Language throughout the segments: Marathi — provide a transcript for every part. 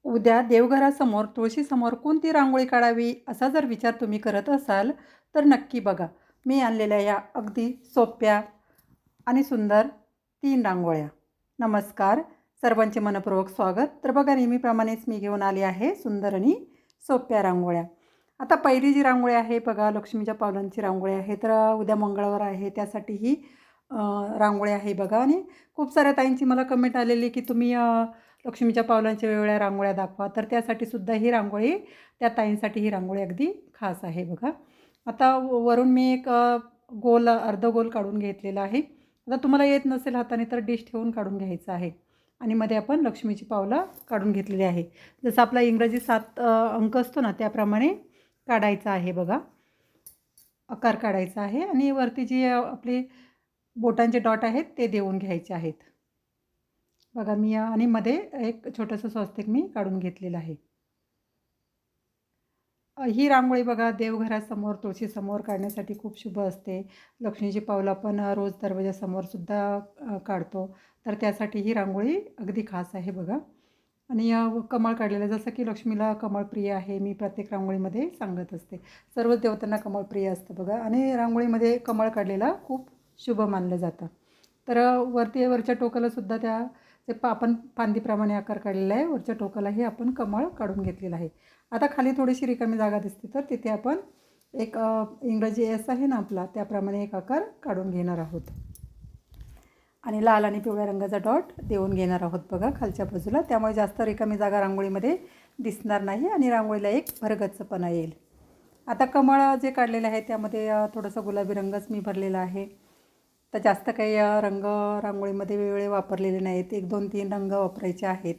उद्या देवघरासमोर तुळशीसमोर कोणती रांगोळी काढावी असा जर विचार तुम्ही करत असाल तर नक्की बघा. मी आणलेल्या या अगदी सोप्या आणि सुंदर 3 रांगोळ्या. नमस्कार, सर्वांचे मनःपूर्वक स्वागत. तर बघा, नेहमीप्रमाणेच मी घेऊन आली आहे सुंदर आणि सोप्या रांगोळ्या. आता पहिली जी रांगोळी आहे बघा, लक्ष्मीच्या पावलांची रांगोळी आहे. तर उद्या मंगळवार आहे, त्यासाठी ही रांगोळी आहे बघा. आणि खूप साऱ्या ताईंची मला कमेंट आलेली की तुम्ही लक्ष्मीच्या पावलांच्या वेगवेगळ्या रांगोळ्या दाखवा. तर त्यासाठी सुद्धा ही रांगोळी, त्या ताईंसाठी ही रांगोळी अगदी खास आहे बघा. आता वरून मी एक गोल अर्धगोल काढून घेतलेला आहे. आता तुम्हाला येत नसेल हाताने तर डिश ठेवून काढून घ्यायचं आहे. आणि मध्ये आपण लक्ष्मीची पावलं काढून घेतलेली आहे. जसं आपला इंग्रजी 7 अंक असतो ना, त्याप्रमाणे काढायचा आहे बघा. आकार काढायचा आहे आणि वरती जी आपली बोटांचे डॉट आहेत ते देऊन घ्यायचे आहेत बघा. मी आणि मध्ये एक छोटंसं स्वस्तिक मी काढून घेतलेलं आहे. ही रांगोळी बघा देवघरासमोर तुळशीसमोर काढण्यासाठी खूप शुभ असते. लक्ष्मीची पावलं आपण रोज दरवाजासमोरसुद्धा काढतो. तर त्यासाठी ही रांगोळी अगदी खास आहे बघा. आणि कमळ काढलेलं, जसं की लक्ष्मीला कमळ प्रिय आहे, मी प्रत्येक रांगोळीमध्ये सांगत असते. सर्वच देवतांना कमळ प्रिय असतं बघा. आणि रांगोळीमध्ये कमळ काढलेला खूप शुभ मानलं जातं. तर वरच्या टोकालासुद्धा त्या जे आपण फांदीप्रमाणे आकार काढलेला आहे, वरच्या टोकालाही आपण कमळ काढून घेतलेलं आहे. आता खाली थोडीशी रिकामी जागा दिसते, तर तिथे आपण एक इंग्रजी एस आहे ना आपला, त्याप्रमाणे एक आकार काढून घेणार आहोत. आणि लाल आणि पिवळ्या रंगाचा डॉट देऊन घेणार आहोत बघा खालच्या बाजूला. त्यामुळे जास्त रिकामी जागा रांगोळीमध्ये दिसणार नाही आणि रांगोळीला एक भरगच्चपणा येईल. आता कमळ जे काढलेलं आहे त्यामध्ये थोडंसं गुलाबी रंगच मी भरलेला आहे. तर जास्त काही रंग रांगोळीमध्ये वेगवेगळे वापरलेले नाहीत. 1, 2, 3 रंग वापरायचे आहेत.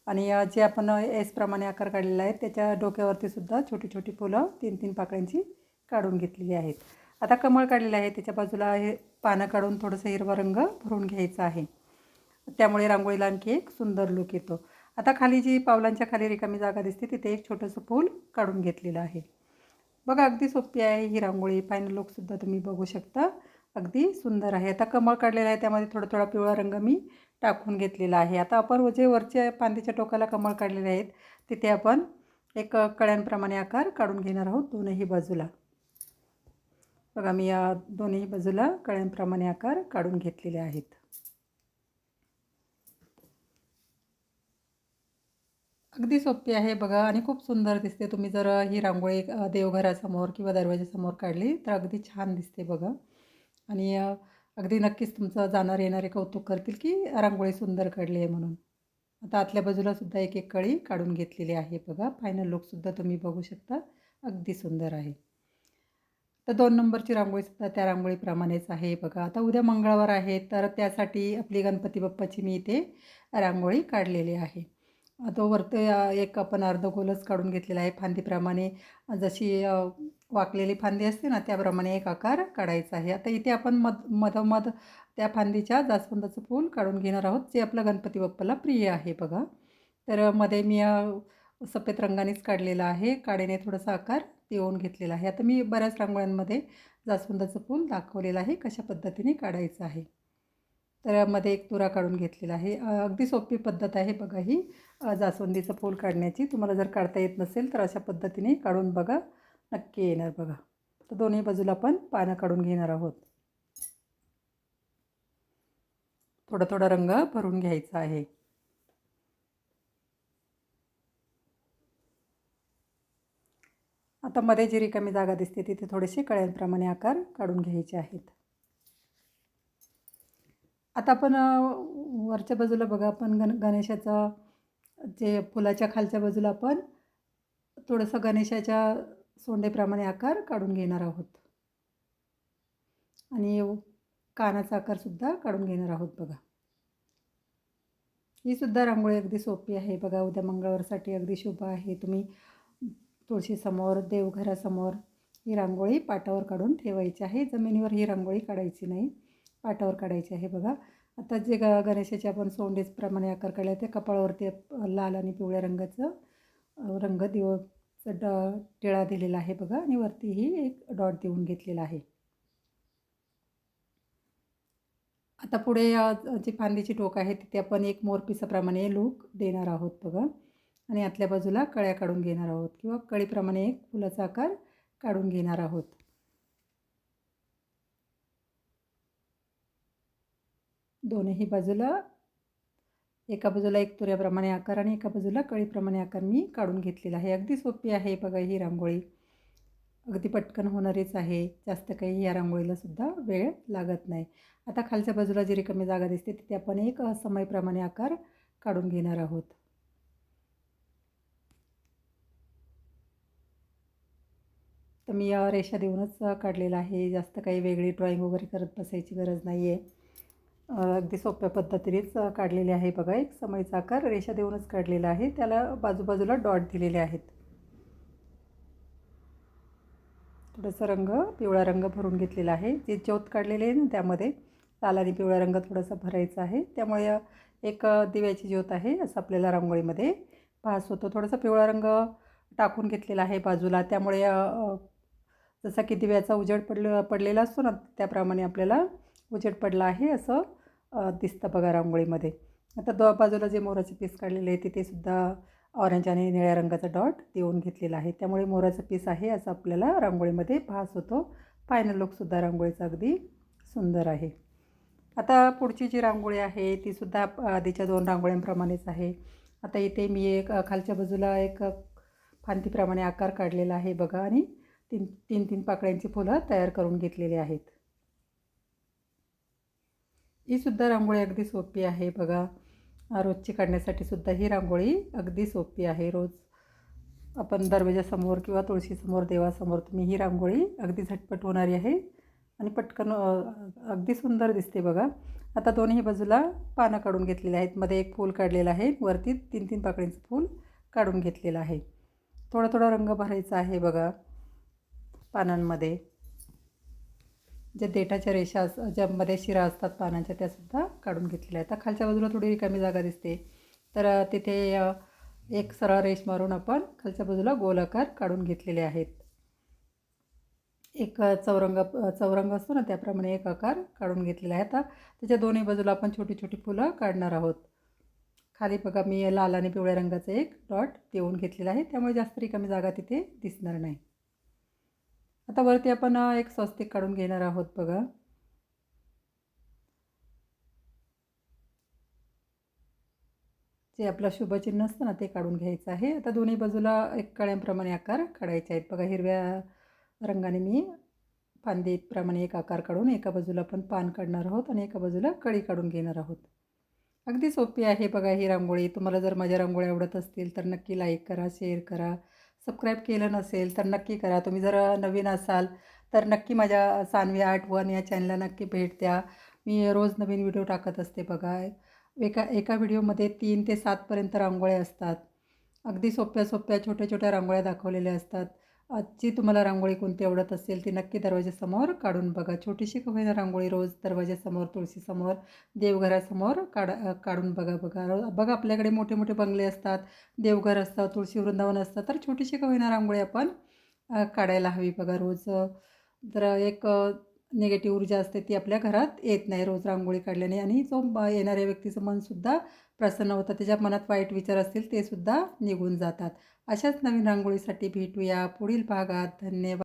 आणि जे आपण एसप्रमाणे आकार काढलेला आहे त्याच्या डोक्यावरती सुद्धा छोटी छोटी फुलं 3-3 पाकळ्यांची काढून घेतलेली आहेत. आता कमळ काढलेलं आहे, त्याच्या बाजूला हे पानं काढून थोडंसं हिरवा रंग भरून घ्यायचा आहे. त्यामुळे रांगोळीला आणखी एक सुंदर लूक येतो. आता खाली जी पावलांच्या खाली रिकामी जागा दिसते तिथे एक छोटंसं फूल काढून घेतलेलं आहे बघा. अगदी सोपी आहे ही रांगोळी. फायनल लूकसुद्धा तुम्ही बघू शकता, अगदी सुंदर आहे. आता कमळ काढलेला आहे, त्यामध्ये थोडा थोडा पिवळा रंग मी टाकून घेतलेला आहे. आता आपण जे वरच्या फांदीच्या टोकाला कमळ काढलेले आहेत तिथे आपण एक कळ्यांप्रमाणे आकार काढून घेणार आहोत दोनही बाजूला बघा. मी या दोन्ही बाजूला कळ्यांप्रमाणे आकार काढून घेतलेले आहेत. अगदी सोपी आहे बघा आणि खूप सुंदर दिसते. तुम्ही जर ही रांगोळी देवघरासमोर किंवा दरवाजासमोर काढली तर अगदी छान दिसते बघा. आणि अगदी नक्कीच तुमचं जाणारे येणारे कौतुक करतील की रांगोळी सुंदर काढली आहे म्हणून. आता आतल्या बाजूलासुद्धा एक एक कळी काढून घेतलेली आहे बघा. फायनल लूकसुद्धा तुम्ही बघू शकता, अगदी सुंदर आहे. तर 2 नंबरची रांगोळीसुद्धा त्या रांगोळीप्रमाणेच आहे बघा. आता उद्या मंगळवार आहे तर त्यासाठी आपली गणपती बाप्पाची मी इथे रांगोळी काढलेली आहे. तो वरती एक आपण अर्धगोलच काढून घेतलेला आहे फांदीप्रमाणे. जशी वाकलेली फांदी असते ना त्याप्रमाणे एक आकार काढायचा आहे. आता इथे आपण मधोमध त्या फांदीच्या जास्वंदाचं फूल काढून घेणार आहोत, जे आपलं गणपती बाप्पाला प्रिय आहे बघा. तर मध्ये मी सफेद रंगानेच काढलेला आहे. काडीने थोडासा आकार देऊन घेतलेला आहे. आता मी बऱ्याच रांगोळ्यांमध्ये जास्वंदाचं फूल दाखवलेलं आहे कशा पद्धतीने काढायचं आहे. तर मध्ये एक तुरा काढून घेतलेला आहे. अगदी सोपी पद्धत आहे बघा ही जास्वंदीचं फूल काढण्याची. तुम्हाला जर काढता येत नसेल तर अशा पद्धतीने काढून बघा, नक्की येणार बघा. तर दोन्ही बाजूला आपण पानं काढून घेणार आहोत. थोडा थोडा रंग भरून घ्यायचा आहे. आता मध्ये जी रिकामी जागा दिसते तिथे थोडेसे कळ्यांप्रमाणे आकार काढून घ्यायचे आहेत. आता आपण वरच्या बाजूला बघा, आपण गणेशाचा जे फुलाच्या खालच्या बाजूला आपण थोडंसं गणेशाच्या सोंडेप्रमाणे आकार काढून घेणार आहोत. आणि कानाचा आकारसुद्धा काढून घेणार आहोत बघा. ही सुद्धा रांगोळी अगदी सोपी आहे बघा. उद्या मंगळवारसाठी अगदी शुभ आहे. तुम्ही तुळशीसमोर देवघरासमोर ही रांगोळी पाटावर काढून ठेवायची आहे. जमिनीवर ही रांगोळी काढायची नाही, पाटावर काढायची आहे बघा. आता जे गणेशाचे आपण सोंडेप्रमाणे आकार काढले ते कपाळावरती लाल आणि पिवळ्या रंगाचं रंग टिळा दिलेला आहे बघा. आणि वरतीही एक डॉट देऊन घेतलेला आहे. आता पुढे जी फांदीची टोक आहे तिथे आपण एक मोरपिसाप्रमाणे लूक देणार आहोत बघा. आणि आतल्या बाजूला कळ्या काढून घेणार आहोत किंवा कळीप्रमाणे एक फुलाचा आकार काढून घेणार आहोत. दोन्ही बाजूला एका बाजूला एक तुऱ्याप्रमाणे आकार आणि एका बाजूला कळीप्रमाणे आकार मी काढून घेतलेला आहे. अगदी सोपी आहे बघा ही रांगोळी. अगदी पटकन होणारीच आहे. जास्त काही या रांगोळीला सुद्धा वेळ लागत नाही. आता खालच्या बाजूला जी रिकामी जागा दिसते तिथे आपण एक समईप्रमाणे आकार काढून घेणार आहोत. तर मी रेषा देऊनच काढलेला आहे. जास्त काही वेगळी ड्रॉईंग वगैरे करत बसायची गरज नाही आहे. अगदी सोप्या पद्धतीनेच काढलेले आहे बघा. एक समईचा आकार रेषा देऊनच काढलेला आहे. त्याला बाजूबाजूला डॉट दिलेले आहेत. थोडासा पिवळा रंग भरून घेतलेला आहे. जे ज्योत काढलेले आहे ना त्यामध्ये लाल आणि पिवळा रंग थोडासा भरायचा आहे. त्यामुळे एक दिव्याची ज्योत आहे असं आपल्याला रांगोळीमध्ये भास होतो. थोडासा पिवळा रंग टाकून घेतलेला आहे बाजूला. त्यामुळे जसा की दिव्याचा उजेड पडलेला असतो ना त्याप्रमाणे आपल्याला उजेड पडला आहे असं दिसतं बघा रांगोळीमध्ये. आता बाजूला जे मोराचे पीस काढलेले आहे तिथे सुद्धा ऑरेंज आणि निळ्या रंगाचा डॉट देऊन घेतलेला आहे. त्यामुळे मोराचा पीस आहे असं आपल्याला रांगोळीमध्ये भास होतो. फायनल लुकसुद्धा रांगोळीचा अगदी सुंदर आहे. आता पुढची जी रांगोळी आहे तीसुद्धा आधीच्या 2 रांगोळ्यांप्रमाणेच आहे. आता इथे मी एक खालच्या बाजूला एक फांदीप्रमाणे आकार काढलेला आहे बघा आणि 3 पाकळ्यांची फुलं तयार करून घेतलेली आहेत. ही सुद्धा रांगोळी अगदी सोपी आहे बघा. रोजची काढण्यासाठी सुद्धा ही रांगोळी अगदी सोपी आहे. रोज आपण दरवाजासमोर किंवा तुळशीसमोर देवासमोर तुम्ही ही रांगोळी अगदी झटपट होणारी आहे आणि पटकन अगदी सुंदर दिसते बघा. आता दोन्ही बाजूला पानं काढून घेतलेली आहेत. मध्ये एक फूल काढलेलं आहे. वरती 3 पाकळ्यांचं फूल काढून घेतलेलं आहे. थोडा थोडा रंग भरायचा आहे बघा पानांमध्ये. जे देठाच्या रेषा ज्यामध्ये शिरा असतात पानांच्या त्यासुद्धा काढून घेतलेल्या आहेत. आता खालच्या बाजूला थोडी रिकामी जागा दिसते तर तिथे एक सरळ रेष मारून आपण खालच्या बाजूला गोल आकार काढून घेतलेले आहेत. एक चौरंग असतो ना त्याप्रमाणे एक आकार काढून घेतलेला आहे. आता त्याच्या दोन्ही बाजूला आपण छोटी छोटी फुलं काढणार आहोत. खाली बघा मी लाल आणि पिवळ्या रंगाचा एक डॉट देऊन घेतलेला आहे. त्यामुळे जास्त रिकामी जागा तिथे दिसणार नाही. आता वरती आपण एक स्वस्तिक काढून घेणार आहोत बघा. जे आपलं शुभचिन्ह असतं ना ते काढून घ्यायचं आहे. आता दोन्ही बाजूला एक कळ्यांप्रमाणे आकार काढायचे आहेत बघा. हिरव्या रंगाने मी फांदीप्रमाणे एक आकार काढून एका बाजूला आपण पान काढणार आहोत आणि एका बाजूला कळी काढून घेणार आहोत. अगदी सोपी आहे बघा ही रांगोळी. तुम्हाला जर माझ्या रांगोळी आवडत असतील तर नक्की लाईक करा, शेअर करा. सबस्क्राईब केलं नसेल तर नक्की करा. तुम्ही जर नवीन असाल तर नक्की माझ्या सान्वी आर्ट 1 या चॅनलला नक्की भेट द्या. मी रोज नवीन व्हिडिओ टाकत असते बघा. एका व्हिडिओमध्ये 3 ते 7 पर्यंत रांगोळ्या असतात. अगदी सोप्या छोट्या छोट्या रांगोळ्या दाखवलेल्या असतात. आजची तुम्हाला रांगोळी कोणती आवडत असेल ती नक्की दरवाजासमोर काढून बघा. छोटीशी का होईना रांगोळी रोज दरवाजासमोर, तुळशीसमोर, देवघरासमोर काढून बघा आपल्याकडे मोठे मोठे बंगले असतात, देवघर असतं, तुळशी वृंदावन असतं. तर छोटीशी का होईना रांगोळी आपण काढायला हवी बघा रोज. तर एक निगेटिव्ह ऊर्जा असते ती आपल्या घरात येत नाही रोज रांगोळी काढल्याने. आणि जो येणाऱ्या व्यक्तीचं मनसुद्धा प्रसन्न होतं. त्याच्या मनात वाईट विचार असतील ते सुद्धा निघून जातात. अशाच नवीन रांगोळीसाठी भेटूया पुढील भागात. धन्यवाद.